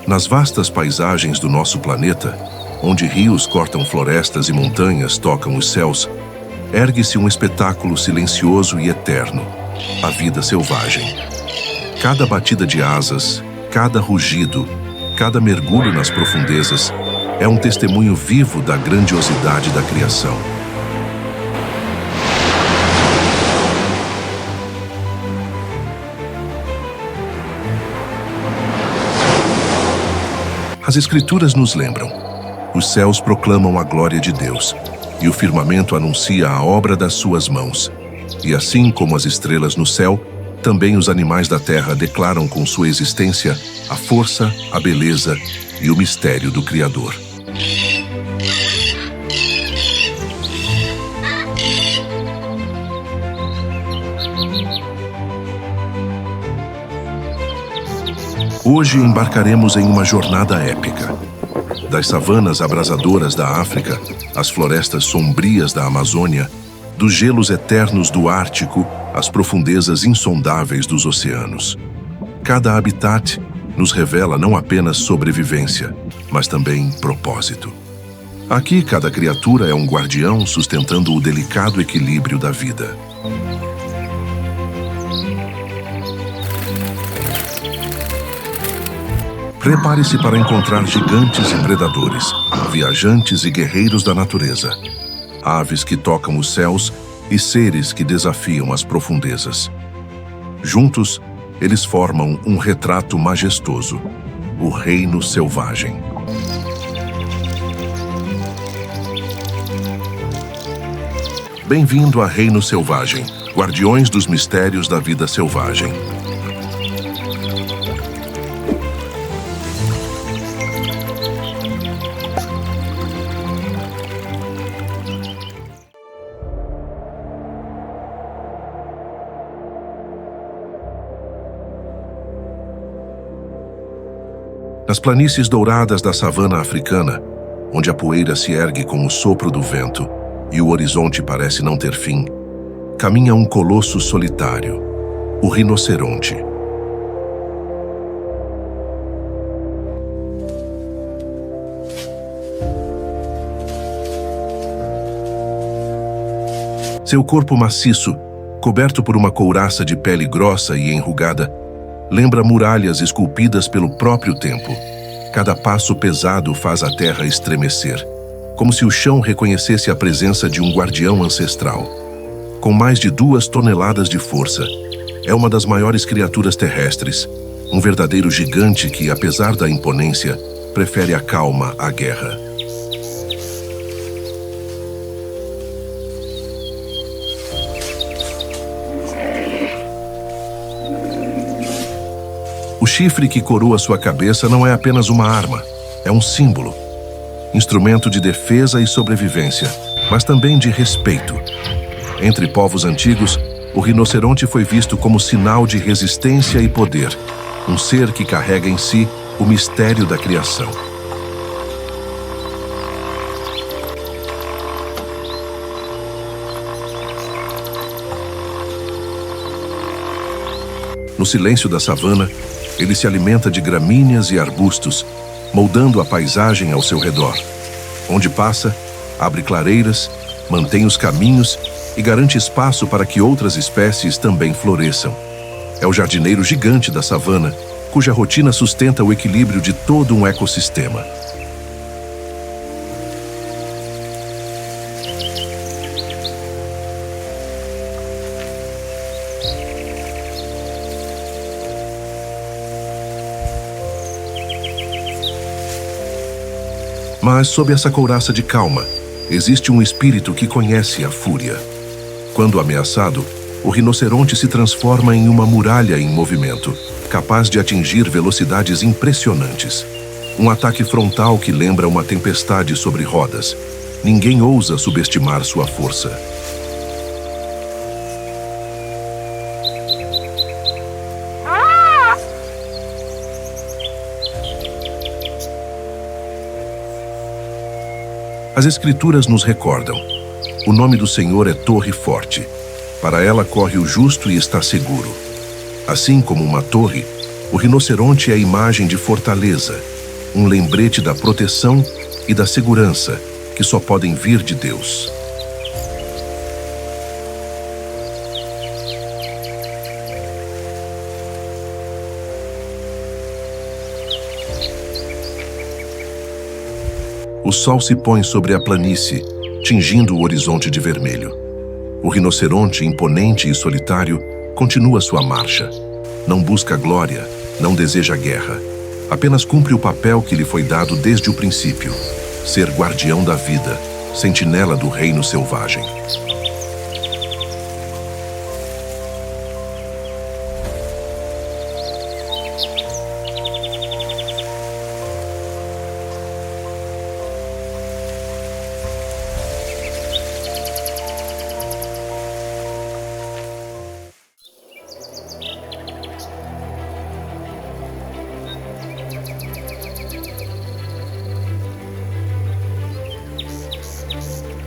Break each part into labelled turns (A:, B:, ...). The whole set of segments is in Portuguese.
A: Nas vastas paisagens do nosso planeta, onde rios cortam florestas e montanhas tocam os céus, ergue-se um espetáculo silencioso e eterno, a vida selvagem. Cada batida de asas, cada rugido, cada mergulho nas profundezas é um testemunho vivo da grandiosidade da criação. As Escrituras nos lembram: os céus proclamam a glória de Deus, e o firmamento anuncia a obra das suas mãos. E assim como as estrelas no céu, também os animais da terra declaram com sua existência a força, a beleza e o mistério do Criador. Hoje embarcaremos em uma jornada épica. Das savanas abrasadoras da África, às florestas sombrias da Amazônia, dos gelos eternos do Ártico, às profundezas insondáveis dos oceanos. Cada habitat nos revela não apenas sobrevivência, mas também propósito. Aqui, cada criatura é um guardião sustentando o delicado equilíbrio da vida. Prepare-se para encontrar gigantes e predadores, viajantes e guerreiros da natureza, aves que tocam os céus e seres que desafiam as profundezas. Juntos, eles formam um retrato majestoso, o reino selvagem. Bem-vindo a Reino Selvagem, guardiões dos mistérios da vida selvagem. Nas planícies douradas da savana africana, onde a poeira se ergue com o sopro do vento e o horizonte parece não ter fim, caminha um colosso solitário, o rinoceronte. Seu corpo maciço, coberto por uma couraça de pele grossa e enrugada, lembra muralhas esculpidas pelo próprio tempo. Cada passo pesado faz a terra estremecer, como se o chão reconhecesse a presença de um guardião ancestral. Com mais de 2 toneladas de força, é uma das maiores criaturas terrestres, um verdadeiro gigante que, apesar da imponência, prefere a calma à guerra. O chifre que coroa sua cabeça não é apenas uma arma, é um símbolo. Instrumento de defesa e sobrevivência, mas também de respeito. Entre povos antigos, o rinoceronte foi visto como sinal de resistência e poder, um ser que carrega em si o mistério da criação. No silêncio da savana, ele se alimenta de gramíneas e arbustos, moldando a paisagem ao seu redor. Onde passa, abre clareiras, mantém os caminhos e garante espaço para que outras espécies também floresçam. É o jardineiro gigante da savana, cuja rotina sustenta o equilíbrio de todo um ecossistema. Mas sob essa couraça de calma, existe um espírito que conhece a fúria. Quando ameaçado, o rinoceronte se transforma em uma muralha em movimento, capaz de atingir velocidades impressionantes. Um ataque frontal que lembra uma tempestade sobre rodas. Ninguém ousa subestimar sua força. As Escrituras nos recordam: o nome do Senhor é torre forte. Para ela corre o justo e está seguro. Assim como uma torre, o rinoceronte é a imagem de fortaleza, um lembrete da proteção e da segurança que só podem vir de Deus. O sol se põe sobre a planície, tingindo o horizonte de vermelho. O rinoceronte, imponente e solitário, continua sua marcha. Não busca glória, não deseja guerra. Apenas cumpre o papel que lhe foi dado desde o princípio: ser guardião da vida, sentinela do reino selvagem.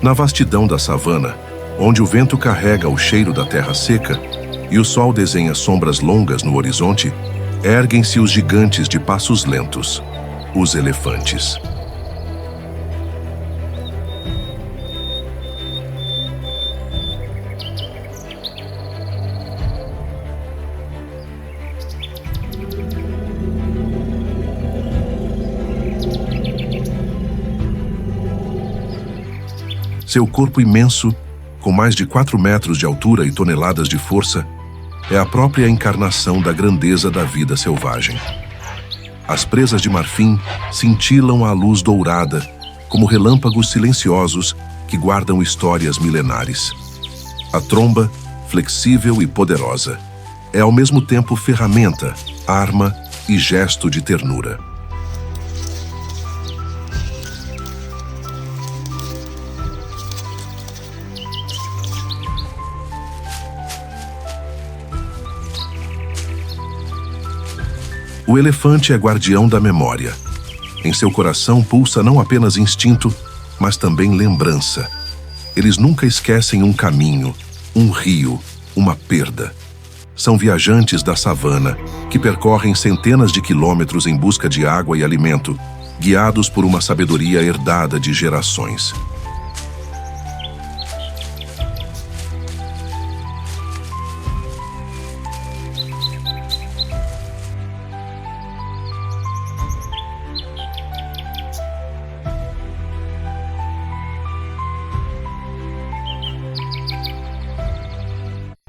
A: Na vastidão da savana, onde o vento carrega o cheiro da terra seca e o sol desenha sombras longas no horizonte, erguem-se os gigantes de passos lentos, os elefantes. Seu corpo imenso, com mais de 4 metros de altura e toneladas de força, é a própria encarnação da grandeza da vida selvagem. As presas de marfim cintilam à luz dourada, como relâmpagos silenciosos que guardam histórias milenares. A tromba, flexível e poderosa, é ao mesmo tempo ferramenta, arma e gesto de ternura. O elefante é guardião da memória. Em seu coração pulsa não apenas instinto, mas também lembrança. Eles nunca esquecem um caminho, um rio, uma perda. São viajantes da savana, que percorrem centenas de quilômetros em busca de água e alimento, guiados por uma sabedoria herdada de gerações.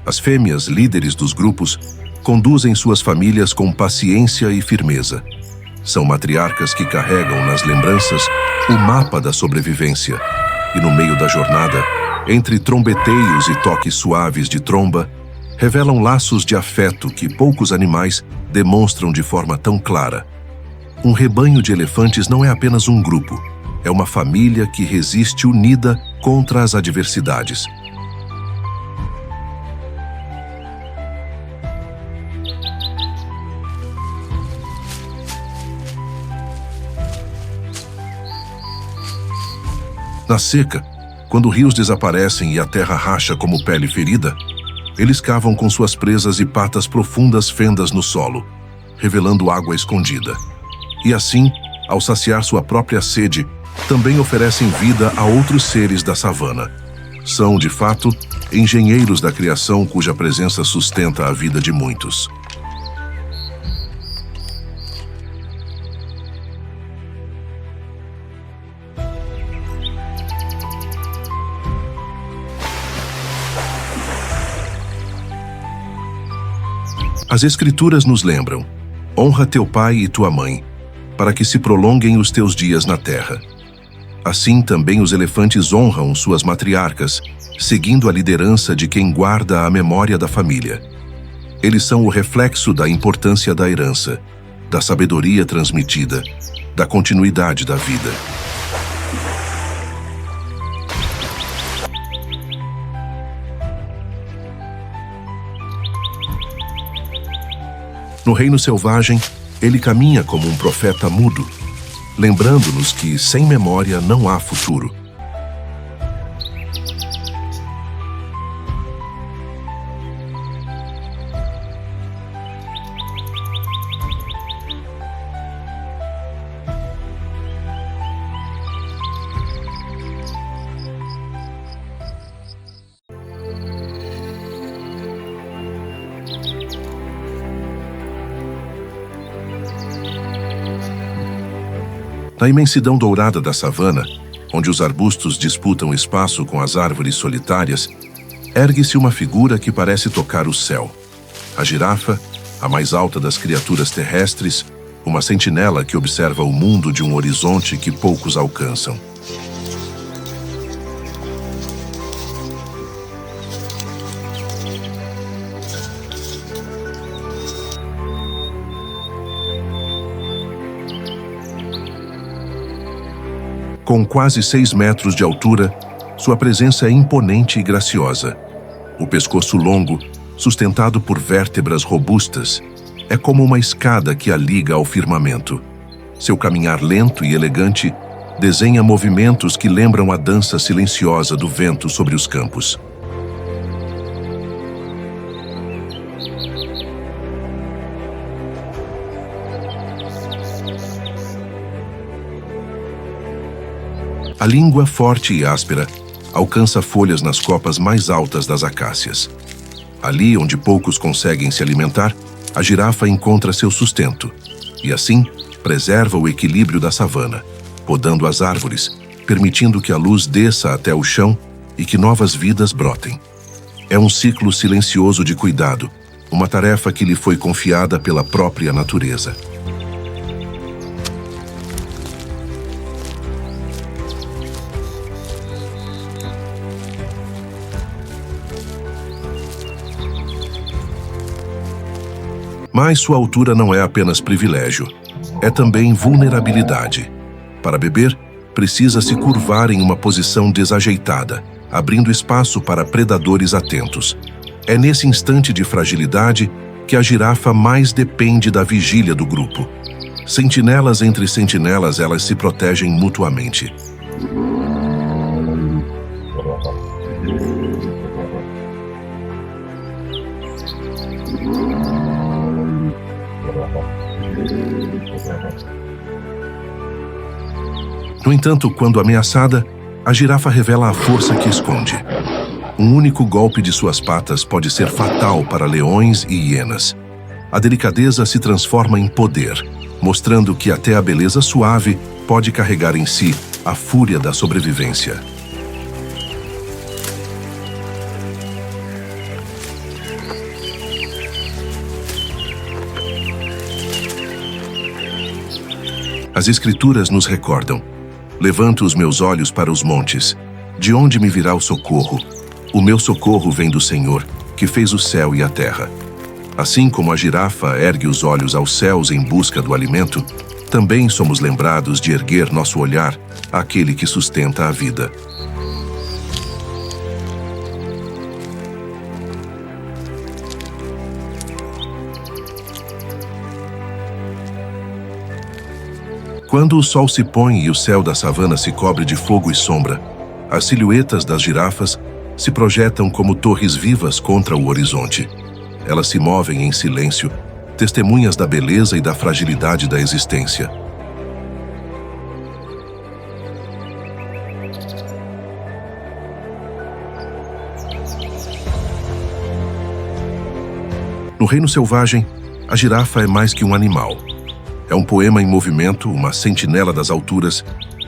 A: As fêmeas, líderes dos grupos, conduzem suas famílias com paciência e firmeza. São matriarcas que carregam nas lembranças o mapa da sobrevivência. E no meio da jornada, entre trombeteios e toques suaves de tromba, revelam laços de afeto que poucos animais demonstram de forma tão clara. Um rebanho de elefantes não é apenas um grupo, é uma família que resiste unida contra as adversidades. Na seca, quando rios desaparecem e a terra racha como pele ferida, eles cavam com suas presas e patas profundas fendas no solo, revelando água escondida. E assim, ao saciar sua própria sede, também oferecem vida a outros seres da savana. São, de fato, engenheiros da criação cuja presença sustenta a vida de muitos. As Escrituras nos lembram: honra teu pai e tua mãe, para que se prolonguem os teus dias na terra. Assim também os elefantes honram suas matriarcas, seguindo a liderança de quem guarda a memória da família. Eles são o reflexo da importância da herança, da sabedoria transmitida, da continuidade da vida. No reino selvagem, ele caminha como um profeta mudo, lembrando-nos que sem memória não há futuro. Na imensidão dourada da savana, onde os arbustos disputam espaço com as árvores solitárias, ergue-se uma figura que parece tocar o céu. A girafa, a mais alta das criaturas terrestres, uma sentinela que observa o mundo de um horizonte que poucos alcançam. Com quase 6 metros de altura, sua presença é imponente e graciosa. O pescoço longo, sustentado por vértebras robustas, é como uma escada que a liga ao firmamento. Seu caminhar lento e elegante desenha movimentos que lembram a dança silenciosa do vento sobre os campos. A língua, forte e áspera, alcança folhas nas copas mais altas das acácias. Ali, onde poucos conseguem se alimentar, a girafa encontra seu sustento e, assim, preserva o equilíbrio da savana, podando as árvores, permitindo que a luz desça até o chão e que novas vidas brotem. É um ciclo silencioso de cuidado, uma tarefa que lhe foi confiada pela própria natureza. Mas sua altura não é apenas privilégio, é também vulnerabilidade. Para beber, precisa se curvar em uma posição desajeitada, abrindo espaço para predadores atentos. É nesse instante de fragilidade que a girafa mais depende da vigília do grupo. Sentinelas entre sentinelas, elas se protegem mutuamente. No entanto, quando ameaçada, a girafa revela a força que esconde. Um único golpe de suas patas pode ser fatal para leões e hienas. A delicadeza se transforma em poder, mostrando que até a beleza suave pode carregar em si a fúria da sobrevivência. As Escrituras nos recordam: levanto os meus olhos para os montes. De onde me virá o socorro? O meu socorro vem do Senhor, que fez o céu e a terra. Assim como a girafa ergue os olhos aos céus em busca do alimento, também somos lembrados de erguer nosso olhar àquele que sustenta a vida. Quando o sol se põe e o céu da savana se cobre de fogo e sombra, as silhuetas das girafas se projetam como torres vivas contra o horizonte. Elas se movem em silêncio, testemunhas da beleza e da fragilidade da existência. No reino selvagem, a girafa é mais que um animal. É um poema em movimento, uma sentinela das alturas,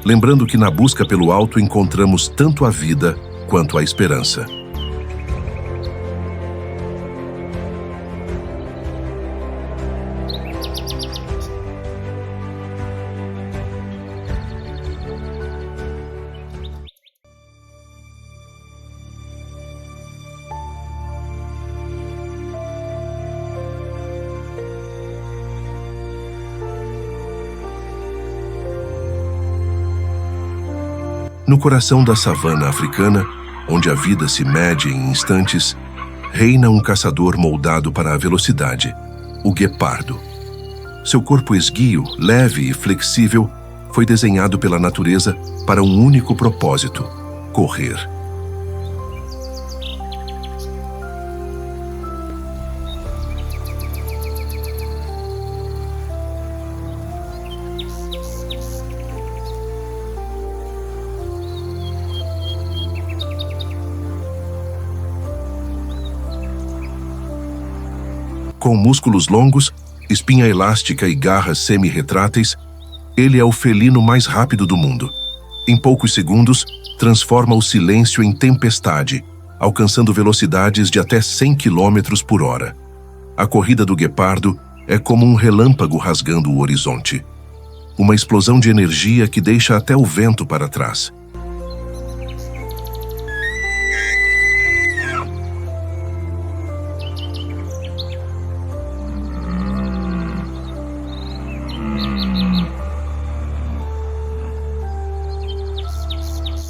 A: lembrando que na busca pelo alto encontramos tanto a vida quanto a esperança. No coração da savana africana, onde a vida se mede em instantes, reina um caçador moldado para a velocidade, o guepardo. Seu corpo esguio, leve e flexível, foi desenhado pela natureza para um único propósito: correr. Com músculos longos, espinha elástica e garras semi-retráteis, Ele é o felino mais rápido do mundo. Em poucos segundos, transforma o silêncio em tempestade, alcançando velocidades de até 100 km por hora. A corrida do guepardo é como um relâmpago rasgando o horizonte. Uma explosão de energia que deixa até o vento para trás.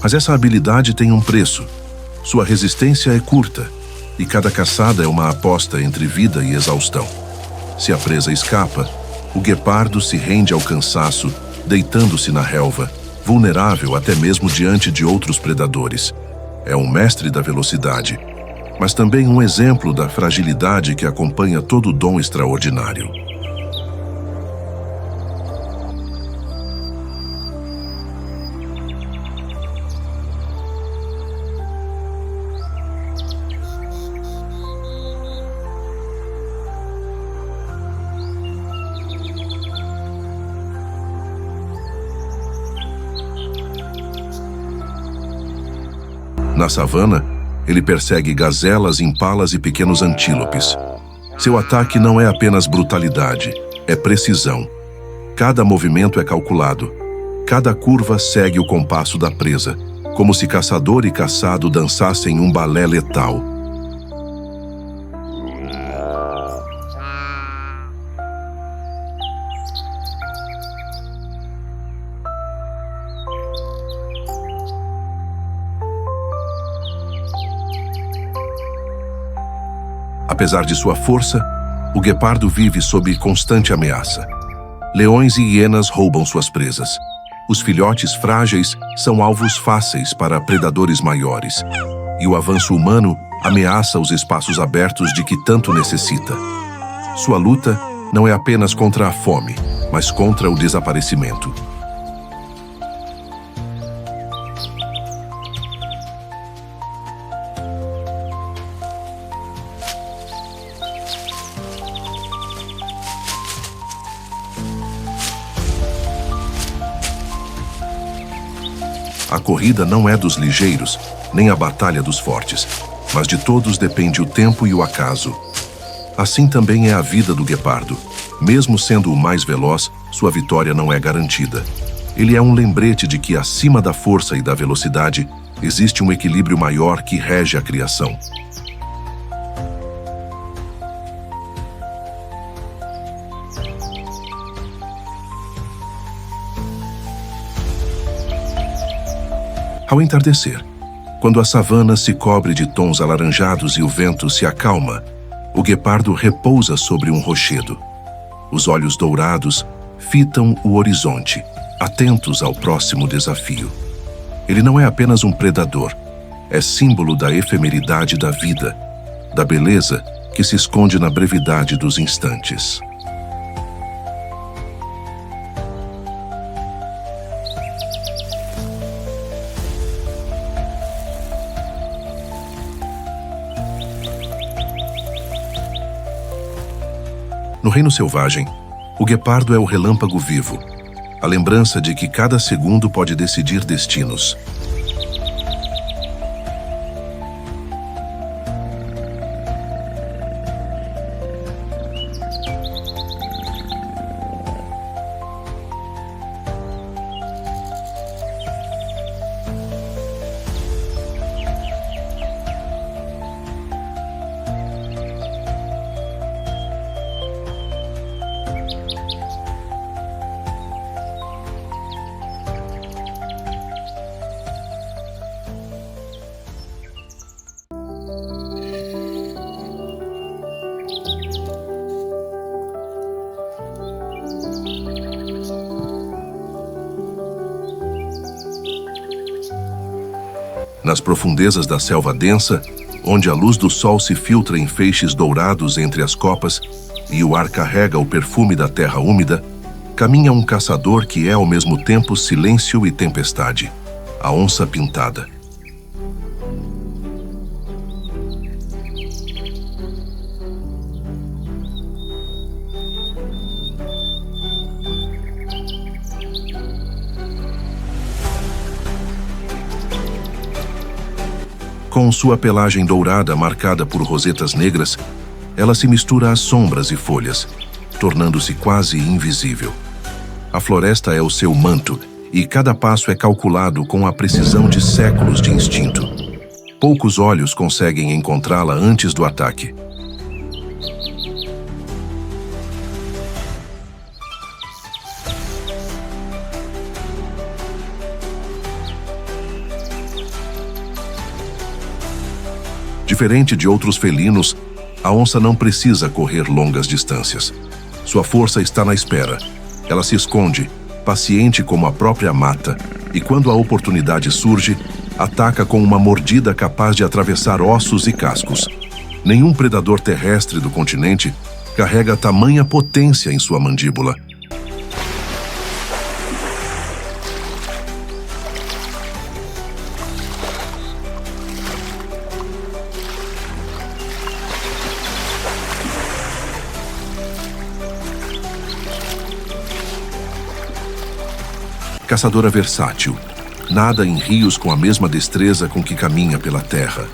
A: Mas essa habilidade tem um preço. Sua resistência é curta, e cada caçada é uma aposta entre vida e exaustão. Se a presa escapa, o guepardo se rende ao cansaço, deitando-se na relva, vulnerável até mesmo diante de outros predadores. É um mestre da velocidade, mas também um exemplo da fragilidade que acompanha todo dom extraordinário. Na savana, ele persegue gazelas, impalas e pequenos antílopes. Seu ataque não é apenas brutalidade, é precisão. Cada movimento é calculado. Cada curva segue o compasso da presa, como se caçador e caçado dançassem um balé letal. Apesar de sua força, o guepardo vive sob constante ameaça. Leões e hienas roubam suas presas. Os filhotes frágeis são alvos fáceis para predadores maiores. E o avanço humano ameaça os espaços abertos de que tanto necessita. Sua luta não é apenas contra a fome, mas contra o desaparecimento. A corrida não é dos ligeiros, nem a batalha dos fortes, mas de todos depende o tempo e o acaso. Assim também é a vida do guepardo. Mesmo sendo o mais veloz, sua vitória não é garantida. Ele é um lembrete de que, acima da força e da velocidade, existe um equilíbrio maior que rege a criação. Ao entardecer, quando a savana se cobre de tons alaranjados e o vento se acalma, o guepardo repousa sobre um rochedo. Os olhos dourados fitam o horizonte, atentos ao próximo desafio. Ele não é apenas um predador, é símbolo da efemeridade da vida, da beleza que se esconde na brevidade dos instantes. No reino selvagem, o guepardo é o relâmpago vivo, a lembrança de que cada segundo pode decidir destinos. Nas profundezas da selva densa, onde a luz do sol se filtra em feixes dourados entre as copas e o ar carrega o perfume da terra úmida, caminha um caçador que é ao mesmo tempo silêncio e tempestade, a onça pintada. Com sua pelagem dourada marcada por rosetas negras, ela se mistura às sombras e folhas, tornando-se quase invisível. A floresta é o seu manto, e cada passo é calculado com a precisão de séculos de instinto. Poucos olhos conseguem encontrá-la antes do ataque. Diferente de outros felinos, a onça não precisa correr longas distâncias. Sua força está na espera. Ela se esconde, paciente como a própria mata, e quando a oportunidade surge, ataca com uma mordida capaz de atravessar ossos e cascos. Nenhum predador terrestre do continente carrega tamanha potência em sua mandíbula. Caçadora versátil, nada em rios com a mesma destreza com que caminha pela terra.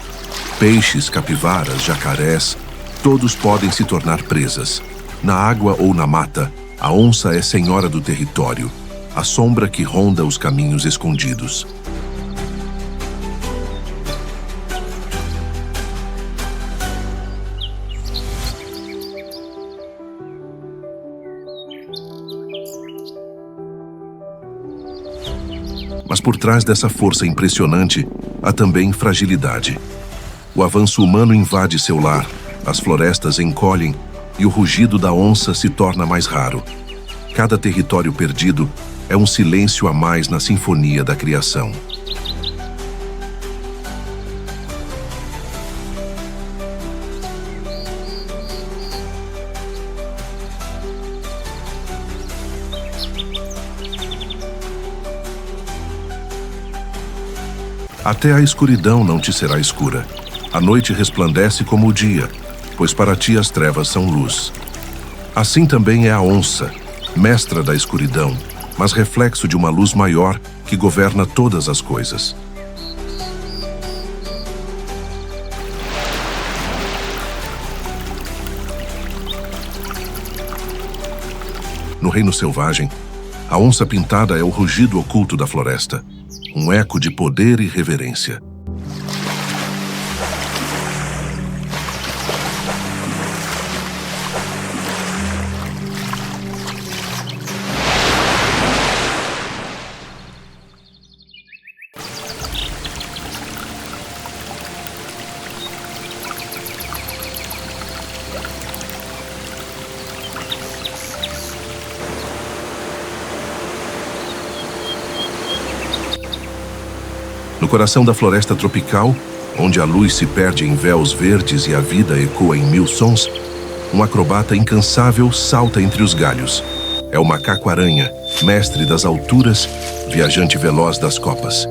A: Peixes, capivaras, jacarés, todos podem se tornar presas. Na água ou na mata, a onça é senhora do território, a sombra que ronda os caminhos escondidos. Mas por trás dessa força impressionante, há também fragilidade. O avanço humano invade seu lar, as florestas encolhem e o rugido da onça se torna mais raro. Cada território perdido é um silêncio a mais na sinfonia da criação. Até a escuridão não te será escura. A noite resplandece como o dia, pois para ti as trevas são luz. Assim também é a onça, mestra da escuridão, mas reflexo de uma luz maior que governa todas as coisas. No reino selvagem, a onça pintada é o rugido oculto da floresta, um eco de poder e reverência. No coração da floresta tropical, onde a luz se perde em véus verdes e a vida ecoa em mil sons, um acrobata incansável salta entre os galhos. É o macaco-aranha, mestre das alturas, viajante veloz das copas.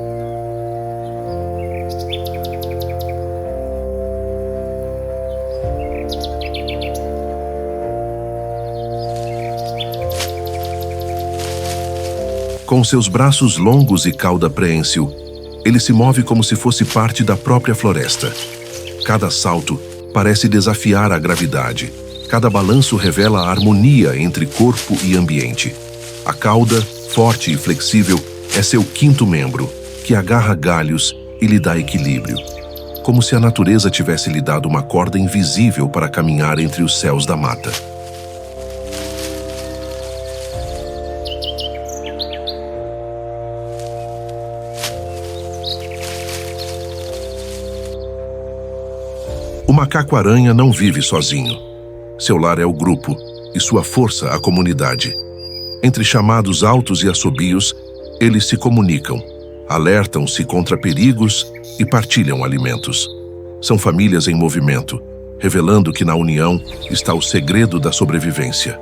A: Com seus braços longos e cauda preensil, ele se move como se fosse parte da própria floresta. Cada salto parece desafiar a gravidade. Cada balanço revela a harmonia entre corpo e ambiente. A cauda, forte e flexível, é seu quinto membro, que agarra galhos e lhe dá equilíbrio. Como se a natureza tivesse lhe dado uma corda invisível para caminhar entre os céus da mata. O macaco-aranha não vive sozinho. Seu lar é o grupo e sua força a comunidade. Entre chamados altos e assobios, eles se comunicam, alertam-se contra perigos e partilham alimentos. São famílias em movimento, revelando que na união está o segredo da sobrevivência.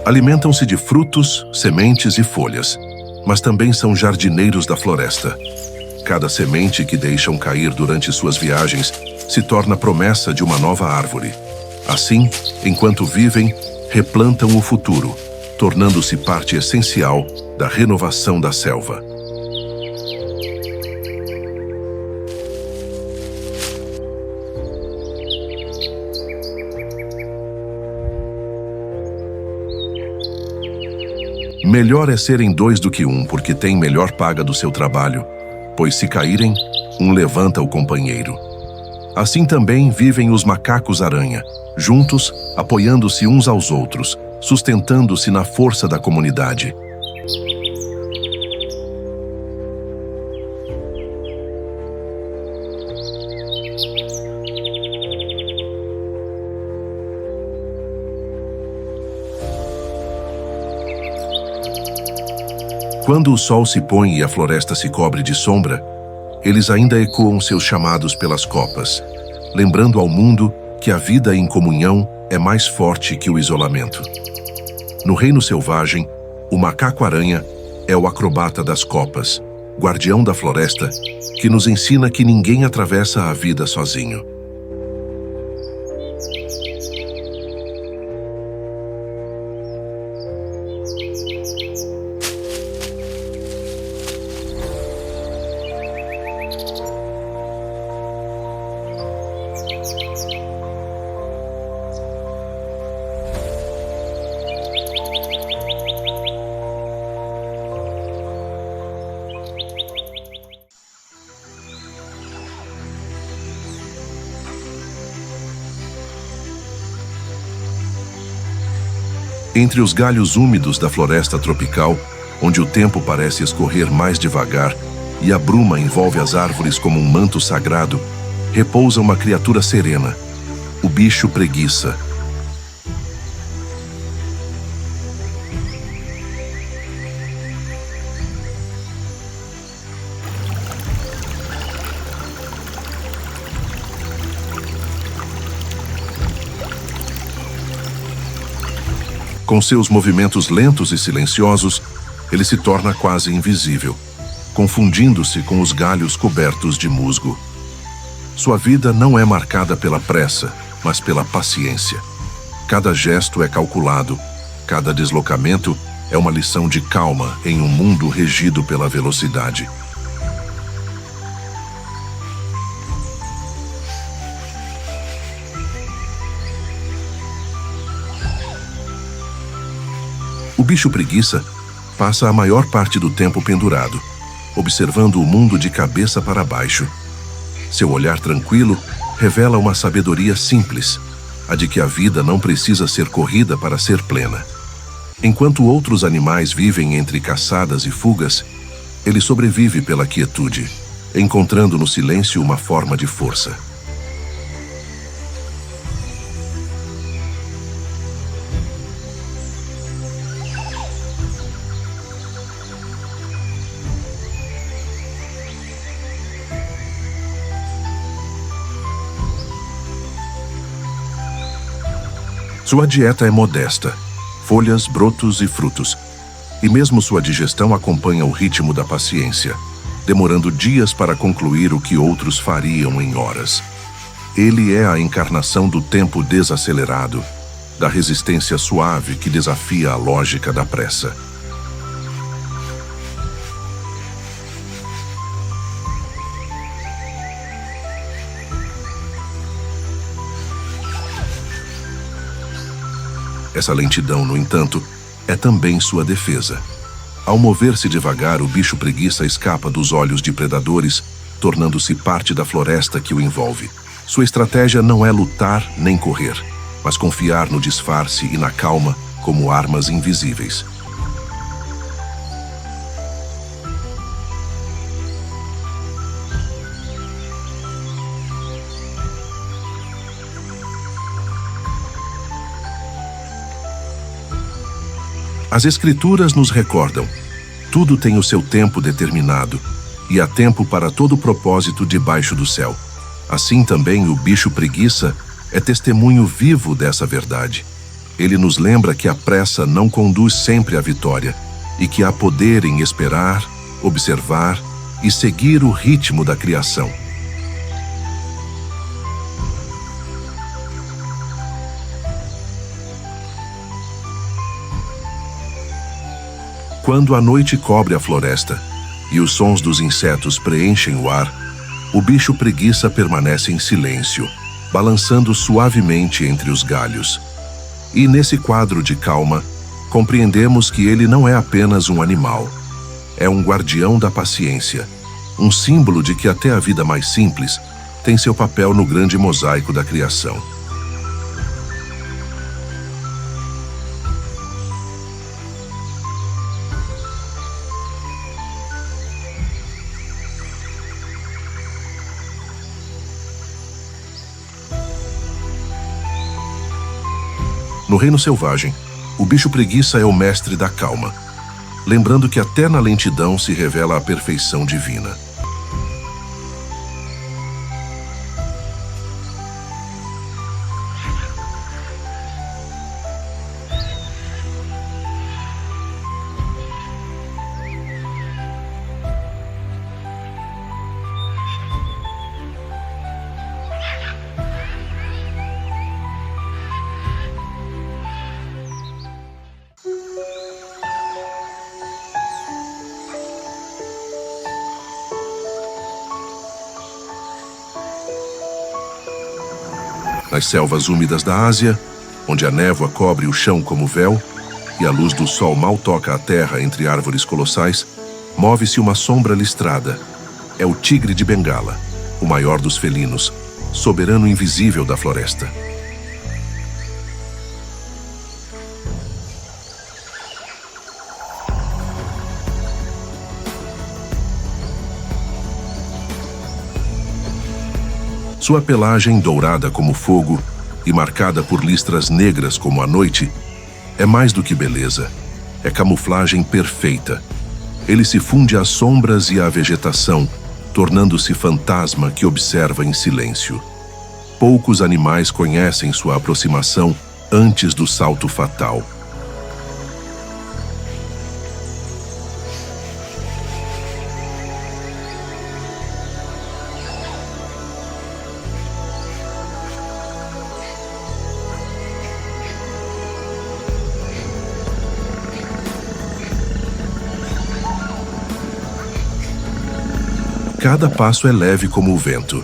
A: Alimentam-se de frutos, sementes e folhas, mas também são jardineiros da floresta. Cada semente que deixam cair durante suas viagens se torna promessa de uma nova árvore. Assim, enquanto vivem, replantam o futuro, tornando-se parte essencial da renovação da selva. Melhor é serem dois do que um, porque tem melhor paga do seu trabalho, pois se caírem, um levanta o companheiro. Assim também vivem os macacos-aranha, juntos, apoiando-se uns aos outros, sustentando-se na força da comunidade. Quando o sol se põe e a floresta se cobre de sombra, eles ainda ecoam seus chamados pelas copas, lembrando ao mundo que a vida em comunhão é mais forte que o isolamento. No reino selvagem, o macaco-aranha é o acrobata das copas, guardião da floresta, que nos ensina que ninguém atravessa a vida sozinho. Entre os galhos úmidos da floresta tropical, onde o tempo parece escorrer mais devagar e a bruma envolve as árvores como um manto sagrado, repousa uma criatura serena, o bicho preguiça. Com seus movimentos lentos e silenciosos, ele se torna quase invisível, confundindo-se com os galhos cobertos de musgo. Sua vida não é marcada pela pressa, mas pela paciência. Cada gesto é calculado, cada deslocamento é uma lição de calma em um mundo regido pela velocidade. O bicho preguiça passa a maior parte do tempo pendurado, observando o mundo de cabeça para baixo. Seu olhar tranquilo revela uma sabedoria simples, a de que a vida não precisa ser corrida para ser plena. Enquanto outros animais vivem entre caçadas e fugas, ele sobrevive pela quietude, encontrando no silêncio uma forma de força. Sua dieta é modesta, folhas, brotos e frutos, e mesmo sua digestão acompanha o ritmo da paciência, demorando dias para concluir o que outros fariam em horas. Ele é a encarnação do tempo desacelerado, da resistência suave que desafia a lógica da pressa. Essa lentidão, no entanto, é também sua defesa. Ao mover-se devagar, o bicho preguiça escapa dos olhos de predadores, tornando-se parte da floresta que o envolve. Sua estratégia não é lutar nem correr, mas confiar no disfarce e na calma como armas invisíveis. As Escrituras nos recordam: tudo tem o seu tempo determinado, e há tempo para todo propósito debaixo do céu. Assim também o bicho preguiça é testemunho vivo dessa verdade. Ele nos lembra que a pressa não conduz sempre à vitória, e que há poder em esperar, observar e seguir o ritmo da criação. Quando a noite cobre a floresta e os sons dos insetos preenchem o ar, o bicho preguiça permanece em silêncio, balançando suavemente entre os galhos. E nesse quadro de calma, compreendemos que ele não é apenas um animal. É um guardião da paciência, um símbolo de que até a vida mais simples tem seu papel no grande mosaico da criação. No reino selvagem, o bicho preguiça é o mestre da calma, lembrando que até na lentidão se revela a perfeição divina. Nas selvas úmidas da Ásia, onde a névoa cobre o chão como véu e a luz do sol mal toca a terra entre árvores colossais, move-se uma sombra listrada. É o tigre de Bengala, o maior dos felinos, soberano invisível da floresta. Sua pelagem, dourada como fogo e marcada por listras negras como a noite, é mais do que beleza. É camuflagem perfeita. Ele se funde às sombras e à vegetação, tornando-se fantasma que observa em silêncio. Poucos animais conhecem sua aproximação antes do salto fatal. Cada passo é leve como o vento.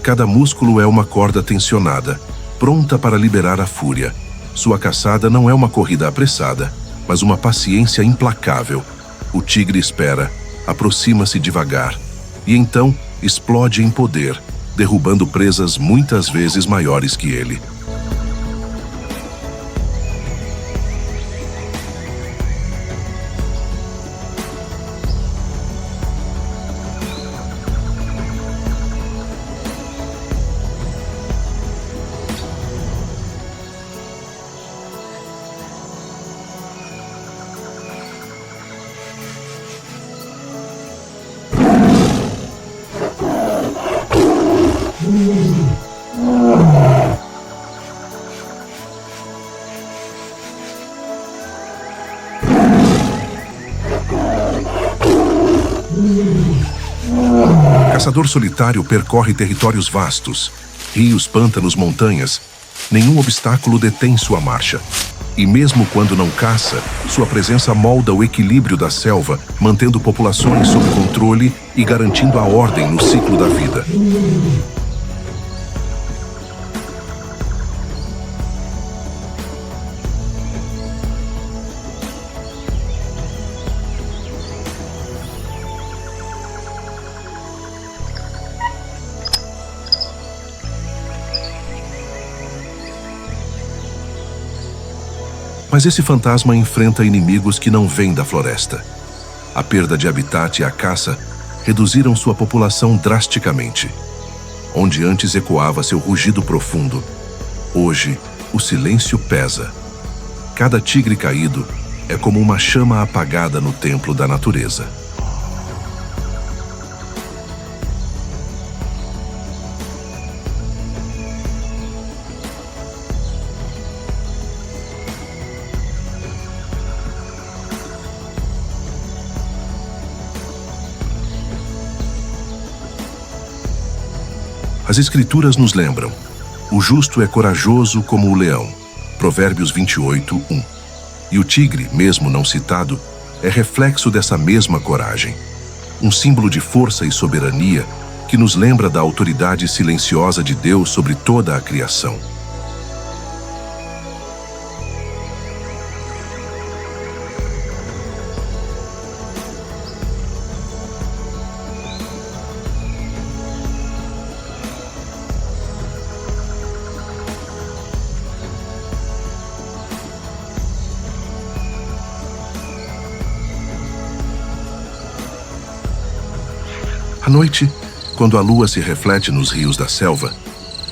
A: Cada músculo é uma corda tensionada, pronta para liberar a fúria. Sua caçada não é uma corrida apressada, mas uma paciência implacável. O tigre espera, aproxima-se devagar, e então explode em poder, derrubando presas muitas vezes maiores que ele. O caçador solitário percorre territórios vastos, rios, pântanos, montanhas. Nenhum obstáculo detém sua marcha. E mesmo quando não caça, sua presença molda o equilíbrio da selva, mantendo populações sob controle e garantindo a ordem no ciclo da vida. Mas esse fantasma enfrenta inimigos que não vêm da floresta. A perda de habitat e a caça reduziram sua população drasticamente. Onde antes ecoava seu rugido profundo, hoje o silêncio pesa. Cada tigre caído é como uma chama apagada no templo da natureza. As Escrituras nos lembram: o justo é corajoso como o leão. Provérbios 28:1. E o tigre, mesmo não citado, é reflexo dessa mesma coragem. Um símbolo de força e soberania que nos lembra da autoridade silenciosa de Deus sobre toda a criação. À noite, quando a lua se reflete nos rios da selva,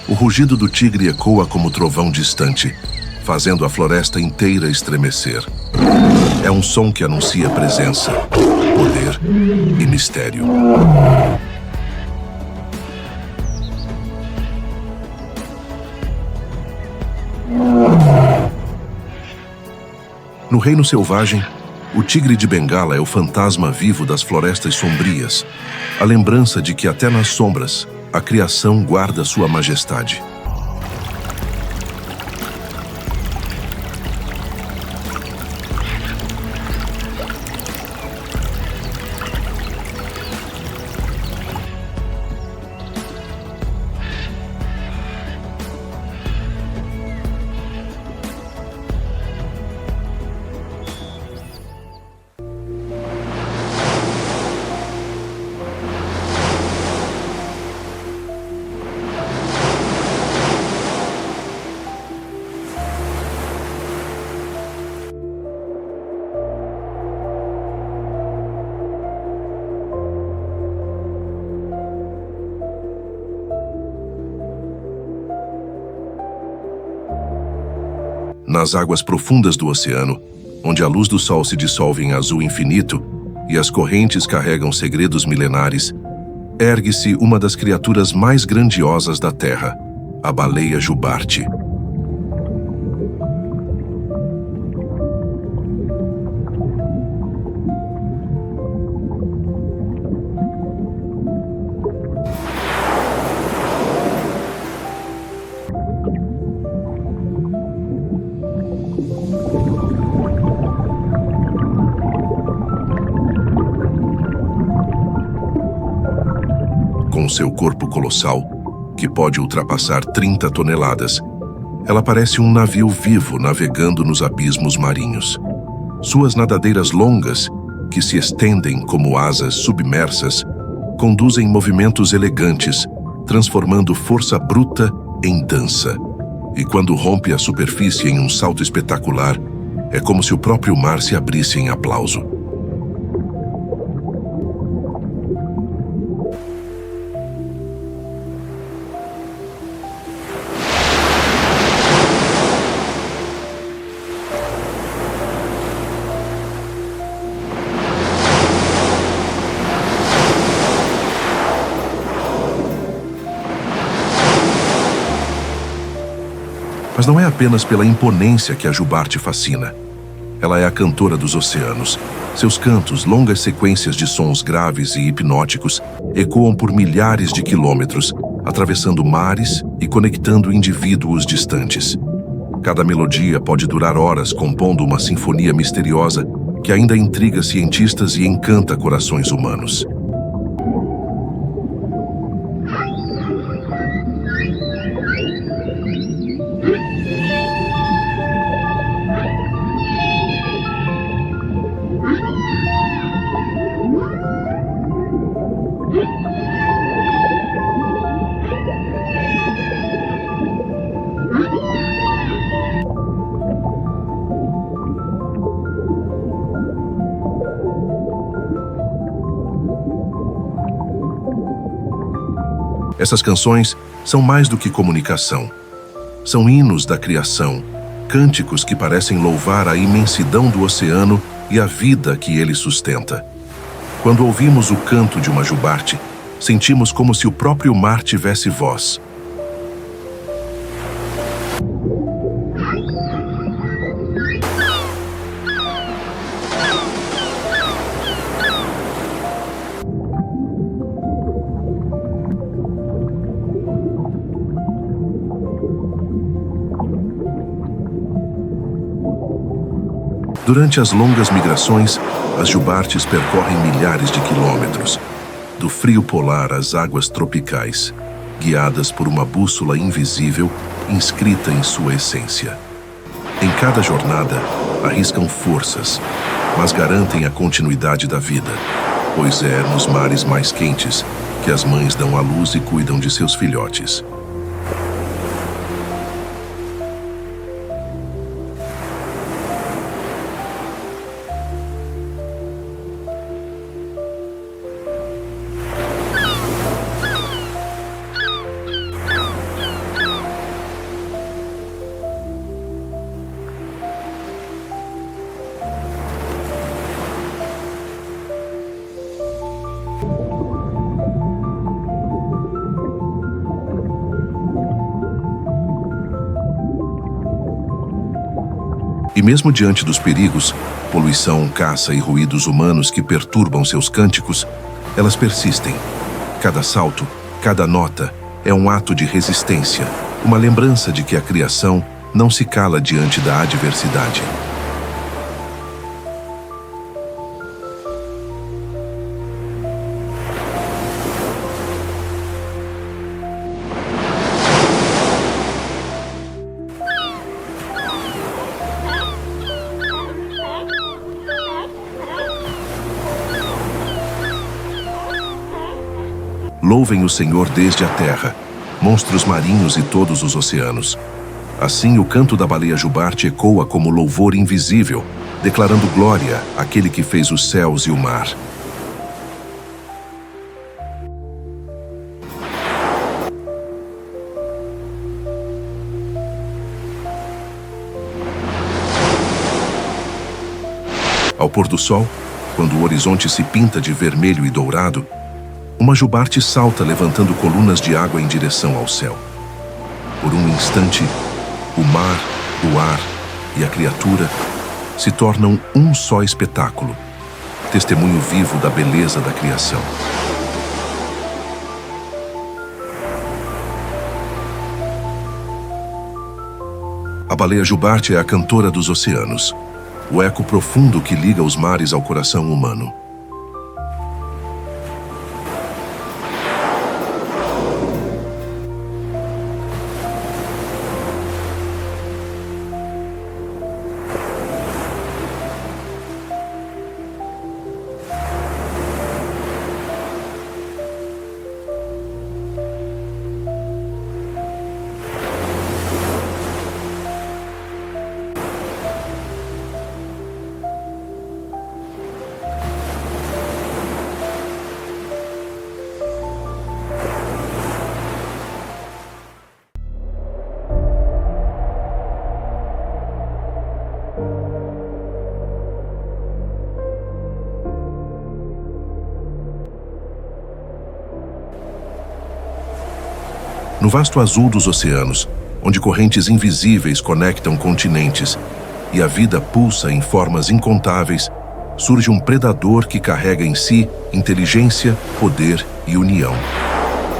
A: o rugido do tigre ecoa como trovão distante, fazendo a floresta inteira estremecer. É um som que anuncia presença, poder e mistério. No reino selvagem, o tigre de Bengala é o fantasma vivo das florestas sombrias, a lembrança de que até nas sombras, a criação guarda sua majestade. Nas águas profundas do oceano, onde a luz do sol se dissolve em azul infinito e as correntes carregam segredos milenares, ergue-se uma das criaturas mais grandiosas da Terra, a baleia jubarte. Com seu corpo colossal, que pode ultrapassar 30 toneladas, ela parece um navio vivo navegando nos abismos marinhos. Suas nadadeiras longas, que se estendem como asas submersas, conduzem movimentos elegantes, transformando força bruta em dança. E quando rompe a superfície em um salto espetacular, é como se o próprio mar se abrisse em aplauso. Mas não é apenas pela imponência que a jubarte fascina. Ela é a cantora dos oceanos. Seus cantos, longas sequências de sons graves e hipnóticos, ecoam por milhares de quilômetros, atravessando mares e conectando indivíduos distantes. Cada melodia pode durar horas, compondo uma sinfonia misteriosa que ainda intriga cientistas e encanta corações humanos. Essas canções são mais do que comunicação. São hinos da criação, cânticos que parecem louvar a imensidão do oceano e a vida que ele sustenta. Quando ouvimos o canto de uma jubarte, sentimos como se o próprio mar tivesse voz. Durante as longas migrações, as jubartes percorrem milhares de quilômetros, do frio polar às águas tropicais, guiadas por uma bússola invisível inscrita em sua essência. Em cada jornada, arriscam forças, mas garantem a continuidade da vida, pois é nos mares mais quentes que as mães dão à luz e cuidam de seus filhotes. E mesmo diante dos perigos, poluição, caça e ruídos humanos que perturbam seus cânticos, elas persistem. Cada salto, cada nota é um ato de resistência, uma lembrança de que a criação não se cala diante da adversidade. Louvem o Senhor desde a terra, monstros marinhos e todos os oceanos. Assim o canto da baleia jubarte ecoa como louvor invisível, declarando glória àquele que fez os céus e o mar. Ao pôr do sol, quando o horizonte se pinta de vermelho e dourado, uma jubarte salta levantando colunas de água em direção ao céu. Por um instante, o mar, o ar e a criatura se tornam um só espetáculo, testemunho vivo da beleza da criação. A baleia jubarte é a cantora dos oceanos, o eco profundo que liga os mares ao coração humano. No vasto azul dos oceanos, onde correntes invisíveis conectam continentes e a vida pulsa em formas incontáveis, surge um predador que carrega em si inteligência, poder e união.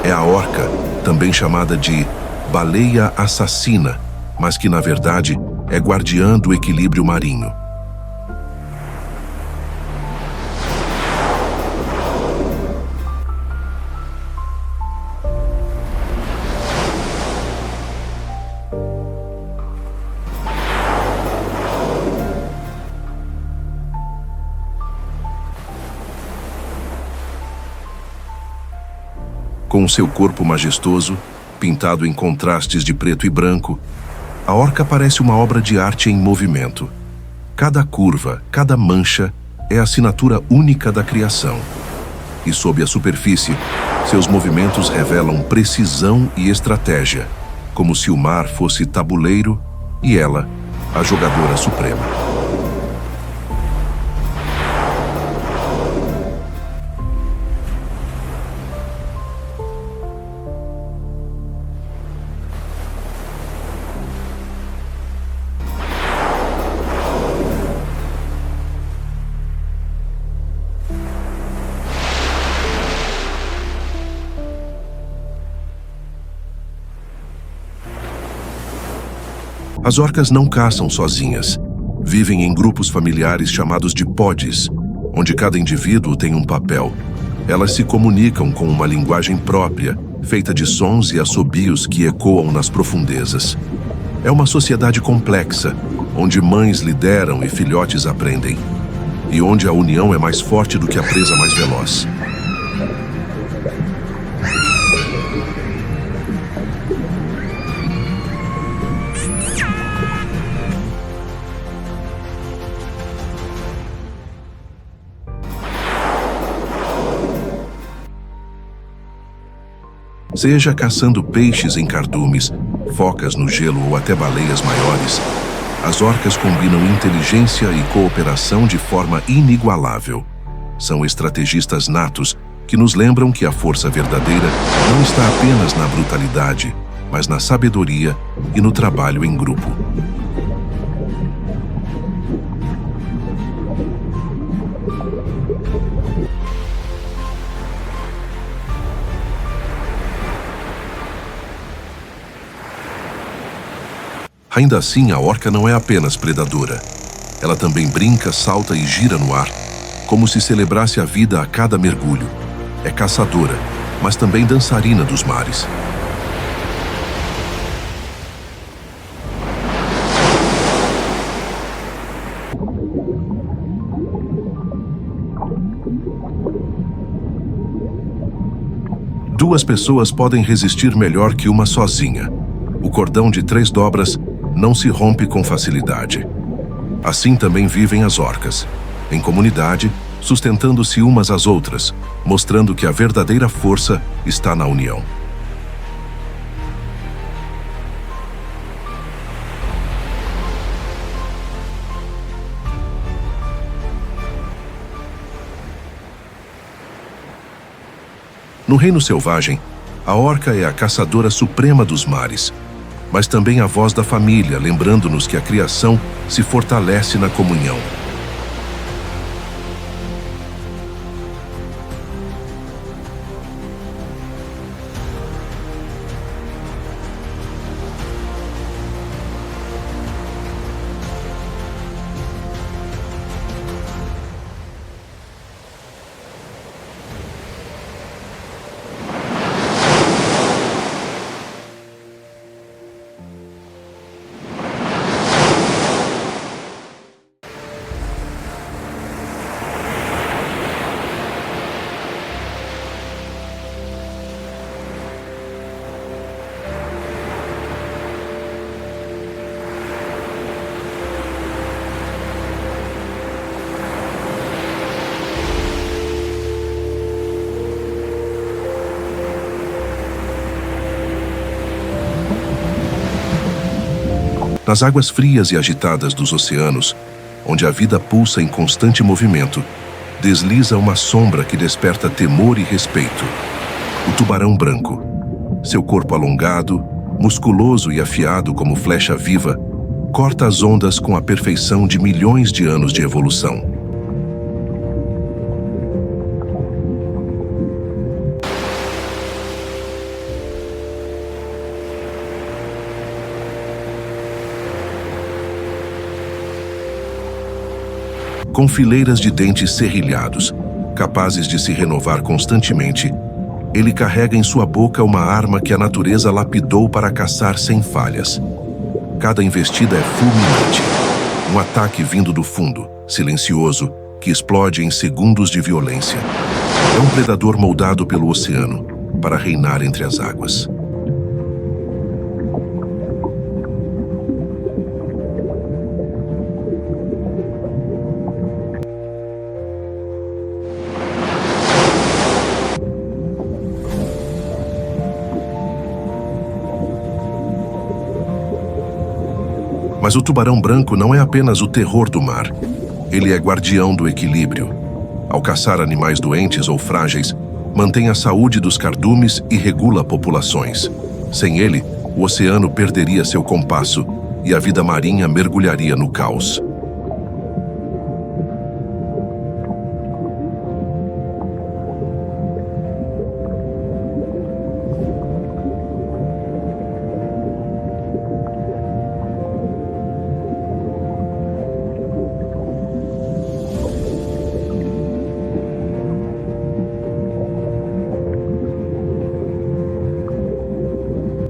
A: É a orca, também chamada de baleia assassina, mas que, na verdade, é guardiã do equilíbrio marinho. Com seu corpo majestoso, pintado em contrastes de preto e branco, a orca parece uma obra de arte em movimento. Cada curva, cada mancha é a assinatura única da criação. E sob a superfície, seus movimentos revelam precisão e estratégia, como se o mar fosse tabuleiro e ela, a jogadora suprema. As orcas não caçam sozinhas. Vivem em grupos familiares chamados de pods, onde cada indivíduo tem um papel. Elas se comunicam com uma linguagem própria, feita de sons e assobios que ecoam nas profundezas. É uma sociedade complexa, onde mães lideram e filhotes aprendem, e onde a união é mais forte do que a presa mais veloz. Seja caçando peixes em cardumes, focas no gelo ou até baleias maiores, as orcas combinam inteligência e cooperação de forma inigualável. São estrategistas natos que nos lembram que a força verdadeira não está apenas na brutalidade, mas na sabedoria e no trabalho em grupo. Ainda assim, a orca não é apenas predadora. Ela também brinca, salta e gira no ar, como se celebrasse a vida a cada mergulho. É caçadora, mas também dançarina dos mares. Duas pessoas podem resistir melhor que uma sozinha. O cordão de 3 dobras não se rompe com facilidade. Assim também vivem as orcas, em comunidade, sustentando-se umas às outras, mostrando que a verdadeira força está na união. No reino selvagem, a orca é a caçadora suprema dos mares, mas também a voz da família, lembrando-nos que a criação se fortalece na comunhão. Nas águas frias e agitadas dos oceanos, onde a vida pulsa em constante movimento, desliza uma sombra que desperta temor e respeito. O tubarão branco. Seu corpo alongado, musculoso e afiado como flecha viva, corta as ondas com a perfeição de milhões de anos de evolução. Com fileiras de dentes serrilhados, capazes de se renovar constantemente, ele carrega em sua boca uma arma que a natureza lapidou para caçar sem falhas. Cada investida é fulminante, um ataque vindo do fundo, silencioso, que explode em segundos de violência. É um predador moldado pelo oceano para reinar entre as águas. Mas o tubarão branco não é apenas o terror do mar. Ele é guardião do equilíbrio. Ao caçar animais doentes ou frágeis, mantém a saúde dos cardumes e regula populações. Sem ele, o oceano perderia seu compasso e a vida marinha mergulharia no caos.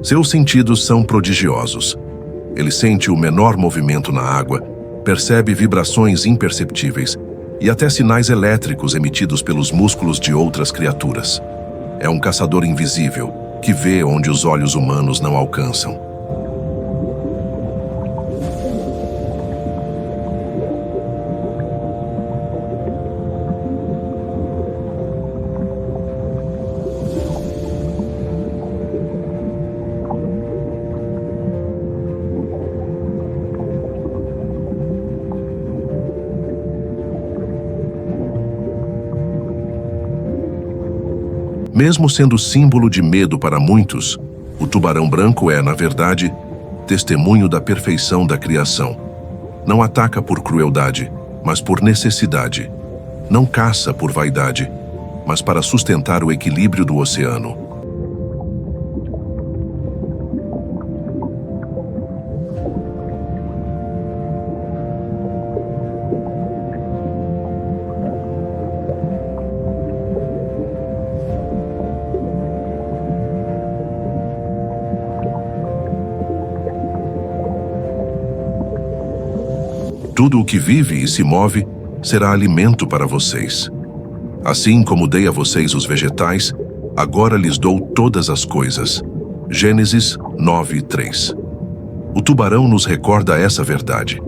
A: Seus sentidos são prodigiosos. Ele sente o menor movimento na água, percebe vibrações imperceptíveis e até sinais elétricos emitidos pelos músculos de outras criaturas. É um caçador invisível, que vê onde os olhos humanos não alcançam. Mesmo sendo símbolo de medo para muitos, o tubarão branco é, na verdade, testemunho da perfeição da criação. Não ataca por crueldade, mas por necessidade. Não caça por vaidade, mas para sustentar o equilíbrio do oceano. Tudo o que vive e se move será alimento para vocês. Assim como dei a vocês os vegetais, agora lhes dou todas as coisas. Gênesis 9:3. O tubarão nos recorda essa verdade.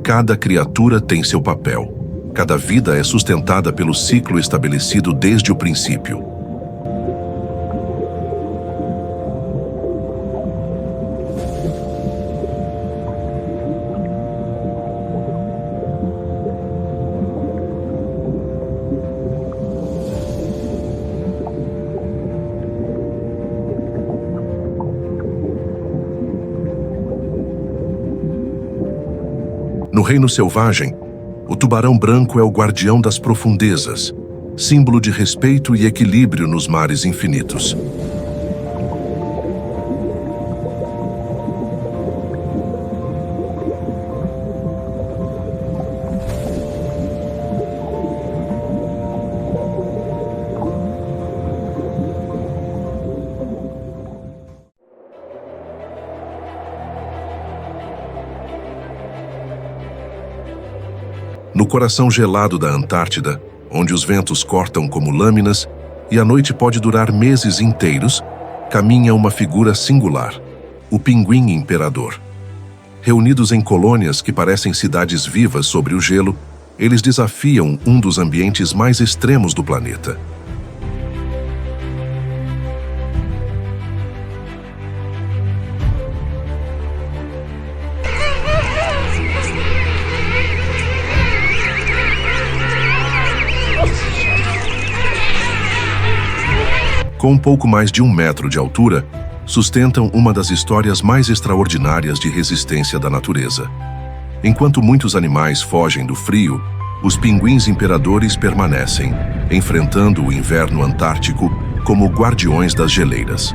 A: Cada criatura tem seu papel. Cada vida é sustentada pelo ciclo estabelecido desde o princípio. No reino selvagem, o tubarão branco é o guardião das profundezas, símbolo de respeito e equilíbrio nos mares infinitos. No coração gelado da Antártida, onde os ventos cortam como lâminas e a noite pode durar meses inteiros, caminha uma figura singular, o pinguim imperador. Reunidos em colônias que parecem cidades vivas sobre o gelo, eles desafiam um dos ambientes mais extremos do planeta. Com um pouco mais de 1 metro de altura, sustentam uma das histórias mais extraordinárias de resistência da natureza. Enquanto muitos animais fogem do frio, os pinguins imperadores permanecem, enfrentando o inverno antártico como guardiões das geleiras.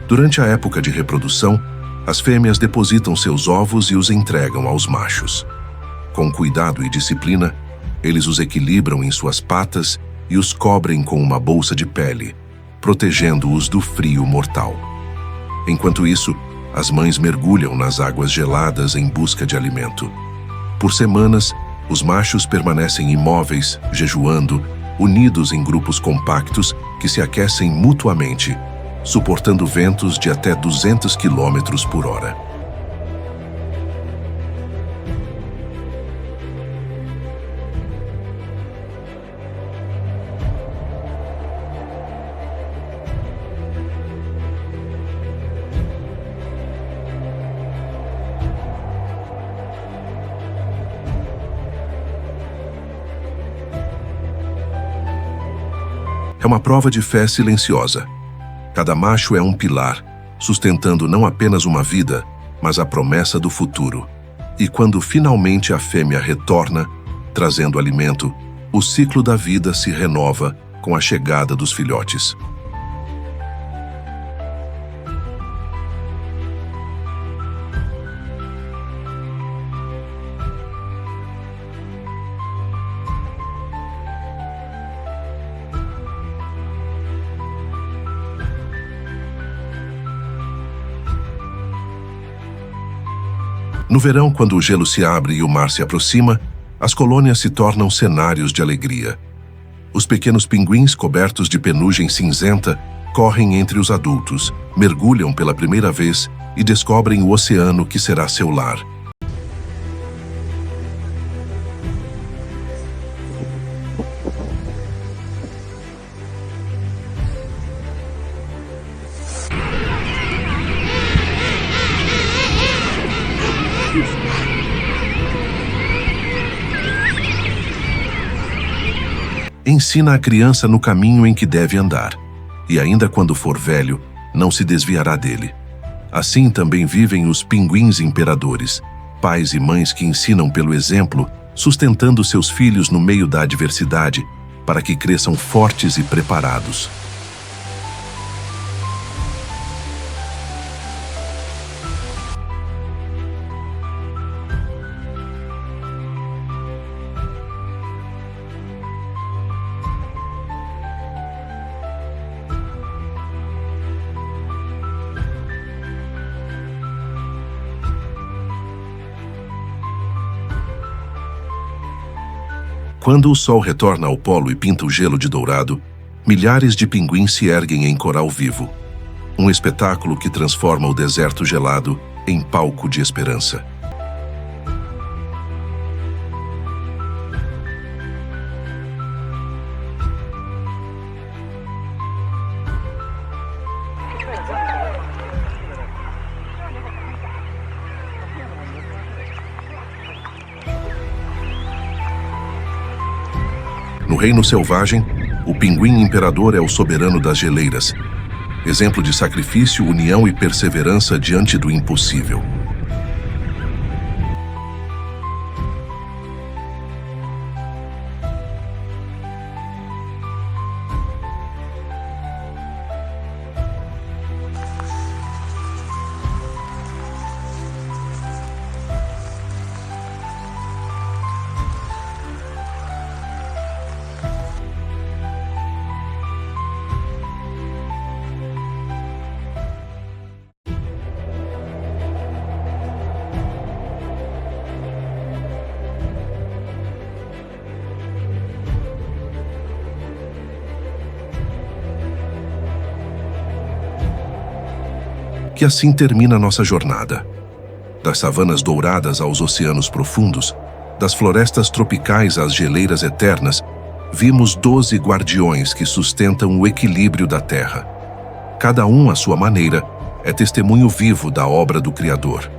A: Durante a época de reprodução, as fêmeas depositam seus ovos e os entregam aos machos. Com cuidado e disciplina, eles os equilibram em suas patas e os cobrem com uma bolsa de pele, protegendo-os do frio mortal. Enquanto isso, as mães mergulham nas águas geladas em busca de alimento. Por semanas, os machos permanecem imóveis, jejuando, unidos em grupos compactos que se aquecem mutuamente, suportando ventos de até 200 km por hora. É uma prova de fé silenciosa. Cada macho é um pilar, sustentando não apenas uma vida, mas a promessa do futuro. E quando finalmente a fêmea retorna, trazendo alimento, o ciclo da vida se renova com a chegada dos filhotes. No verão, quando o gelo se abre e o mar se aproxima, as colônias se tornam cenários de alegria. Os pequenos pinguins, cobertos de penugem cinzenta, correm entre os adultos, mergulham pela primeira vez e descobrem o oceano que será seu lar. Ensina a criança no caminho em que deve andar, e ainda quando for velho, não se desviará dele. Assim também vivem os pinguins imperadores, pais e mães que ensinam pelo exemplo, sustentando seus filhos no meio da adversidade, para que cresçam fortes e preparados. Quando o sol retorna ao polo e pinta o gelo de dourado, milhares de pinguins se erguem em coral vivo. Um espetáculo que transforma o deserto gelado em palco de esperança. No reino selvagem, o pinguim imperador é o soberano das geleiras, exemplo de sacrifício, união e perseverança diante do impossível. Que assim termina nossa jornada. Das savanas douradas aos oceanos profundos, das florestas tropicais às geleiras eternas, vimos 12 guardiões que sustentam o equilíbrio da Terra. Cada um, à sua maneira, é testemunho vivo da obra do Criador.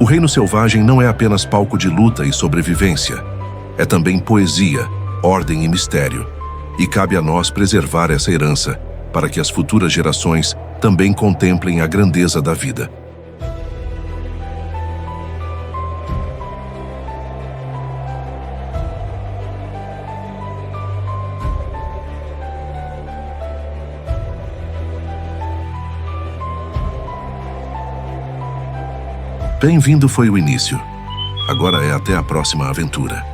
A: O reino selvagem não é apenas palco de luta e sobrevivência. É também poesia, ordem e mistério. E cabe a nós preservar essa herança, para que as futuras gerações também contemplem a grandeza da vida. Bem-vindo foi o início. Agora é até a próxima aventura.